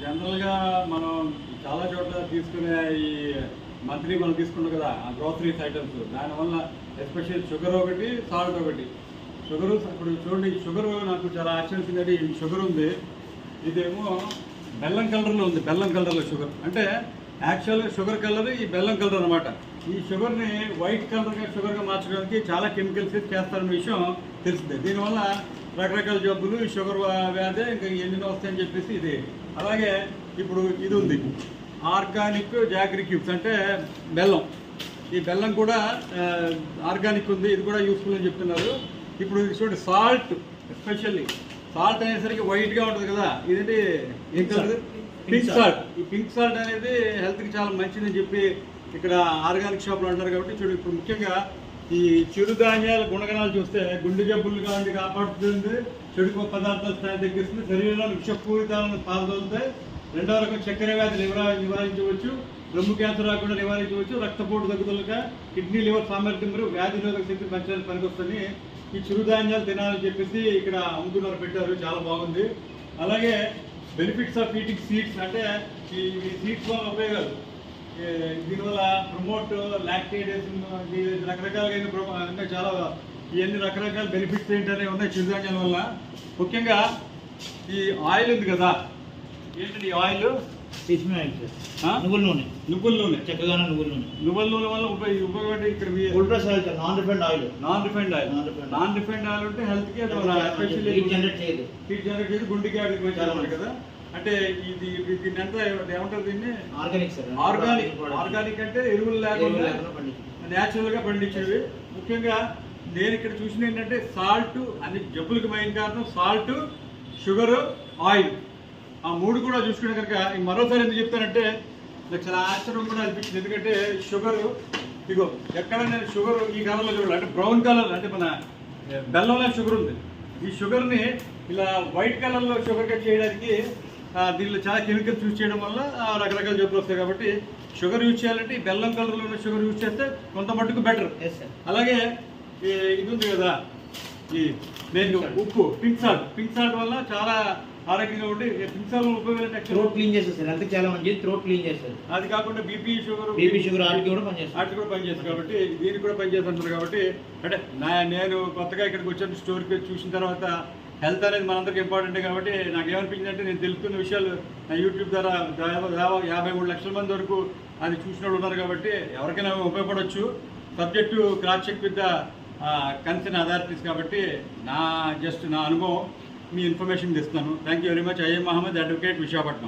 జనరల్గా మనం చాలా చోట్ల తీసుకునే ఈ మంత్లీ మనం తీసుకుంటాం కదా ఆ గ్రోసరీస్ ఐటమ్స్, దానివల్ల ఎస్పెషల్లీ షుగర్ ఒకటి, సాల్ట్ ఒకటి. షుగరు ఇప్పుడు చూడండి, షుగరు నాకు చాలా ఆశ్చర్యించింది. ఈ షుగర్ ఉంది, ఇదేమో బెల్లం కలర్లో ఉంది. బెల్లం కలర్లో షుగర్ అంటే యాక్చువల్గా షుగర్ కలర్ ఈ బెల్లం కలర్ అనమాట. ఈ షుగర్ని వైట్ కలర్గా షుగర్గా మార్చడానికి చాలా కెమికల్స్ చేస్తారన్న విషయం తెలిసిందే. దీనివల్ల రకరకాల జబ్బులు, షుగర్ వ్యాధి ఇంకా ఎన్ని వస్తాయని చెప్పేసి ఇది. అలాగే ఇప్పుడు ఇది ఉంది, ఆర్గానిక్ జాగరీ క్యూబ్స్ అంటే బెల్లం. ఈ బెల్లం కూడా ఆర్గానిక్ ఉంది, ఇది కూడా యూస్ఫుల్ అని చెప్తున్నారు. ఇప్పుడు చూడండి, సాల్ట్, ఎస్పెషల్లీ సాల్ట్ అనేసరికి వైట్గా ఉంటుంది కదా, ఇదేంటి ఏం కలర్? Pink salt. ఈ పింక్ సాల్ట్ అనేది హెల్త్కి చాలా మంచిదని చెప్పి ఇక్కడ ఆర్గానిక్ షాప్లో అంటారు. కాబట్టి చూడు, ఇప్పుడు ముఖ్యంగా ఈ చిరుధాన్యాల గుణగణాలు చూస్తే గుండె జబ్బులు కానీ కాపాడుతుంది, చెడు పదార్థాల స్థాయి తగ్గిస్తుంది, శరీరంలో విషపూరితాలను పాల్గొలుతాయి. రెండవ రకం చక్కెర వ్యాధి నివారించవచ్చు, రొమ్ము క్యాన్సర్ రాకుండా నివారించవచ్చు, రక్తపోటు తగ్గుదలగా కిడ్నీ లివర్ సామర్థ్యం మరియు వ్యాధి నిరోధక శక్తి పెంచడానికి పనికొస్తుంది. ఈ చిరుధాన్యాలు తినాలని చెప్పేసి ఇక్కడ అమ్ముతున్నారు, పెట్టారు, చాలా బాగుంది. అలాగే బెనిఫిట్స్ ఆఫ్ ఈటింగ్ సీడ్స్ అంటే ఈ సీడ్స్ వల్ల ఉపయోగాలు, దీనివల్ల ప్రమోట్ లాక్టేటేషన్, రకరకాలుగా అంటే చాలా ఇవన్నీ రకరకాల బెనిఫిట్స్ ఏంటనే ఉన్నాయి చిరుధాన్యాల వల్ల. ముఖ్యంగా ఈ ఆయిల్ ఉంది కదా, ఏంటంటే ఈ ఆయిల్ నువ్వుల నూనె. నువ్వుల నూనె, చక్కగా నువ్వుల నూనె. నువ్వుల నూనె వల్ల ఉపయోగపడి ఇక్కడ non refined oil. Non refined oil ఉంటే హెల్త్ కి ఎస్పెషల్లీ హీట్ జనరేట్ చేసి గుండెకి ఆడికి మంచిది కదా. అంటే ఇది దీన్ని ఎంత ఏమంటారు? దీన్ని ఆర్గానిక్ అంటే ఎరువులు లేకుండా న్యాచురల్ గా పండించేవి. ముఖ్యంగా నేను ఇక్కడ చూసిన ఏంటంటే సాల్ట్, అన్ని జబ్బులకు మెయిన్ కారణం సాల్ట్, షుగర్, ఆయిల్. ఆ మూడు కూడా చూసుకునే కనుక మరోసారి ఎందుకు చెప్తానంటే నాకు చాలా ఆశ్చర్యం కూడా అనిపించింది. ఎందుకంటే షుగర్, ఇగో ఎక్కడ నేను షుగర్ ఈ కలర్లో చూడాలి, అంటే బ్రౌన్ కలర్, అంటే మన బెల్లంలో షుగర్ ఉంది. ఈ షుగర్ని ఇలా వైట్ కలర్లో షుగర్గా చేయడానికి దీనిలో చాలా కెమికల్స్ యూజ్ చేయడం వల్ల రకరకాల జబ్బులు వస్తాయి. కాబట్టి షుగర్ యూజ్ చేయాలంటే ఈ బెల్లం కలర్లో ఉన్న షుగర్ యూజ్ చేస్తే కొంత మట్టుకు బెటర్. అలాగే ఇది ఉంది కదా, ఈ నేను ఉప్పు, పింక్ సాల్ట్ వల్ల చాలా ఆరోగ్యంగా ఉండి పింక్ సాల్ట్ ఉపయోగం థ్రోట్ క్లీన్ చేస్తారు, అంతే చాలా మంచిది. థ్రోట్ క్లీన్ చేస్తారు. అది కాకుండా బీపీ షుగర్ వాటికి కూడా పనిచేస్తుంది. కాబట్టి దీనికి కూడా పనిచేస్తుంటారు. కాబట్టి అంటే నేను కొత్తగా ఇక్కడికి వచ్చాను, స్టోర్కి చూసిన తర్వాత హెల్త్ అనేది మనందరికి ఇంపార్టెంట్. కాబట్టి నాకు ఏమనిపించిందంటే, నేను తెలుసుకున్న విషయాలు నా యూట్యూబ్ ద్వారా 53 లక్షల మంది వరకు అది చూసిన వాళ్ళు ఉన్నారు. కాబట్టి ఎవరికైనా ఉపయోగపడవచ్చు. Subject cross check with the concern authorities. కాబట్టి నా అనుభవం మీ ఇన్ఫర్మేషన్ ఇస్తున్నాను. Thank you very much. I'm Mohammed, advocate, Visakhapatnam.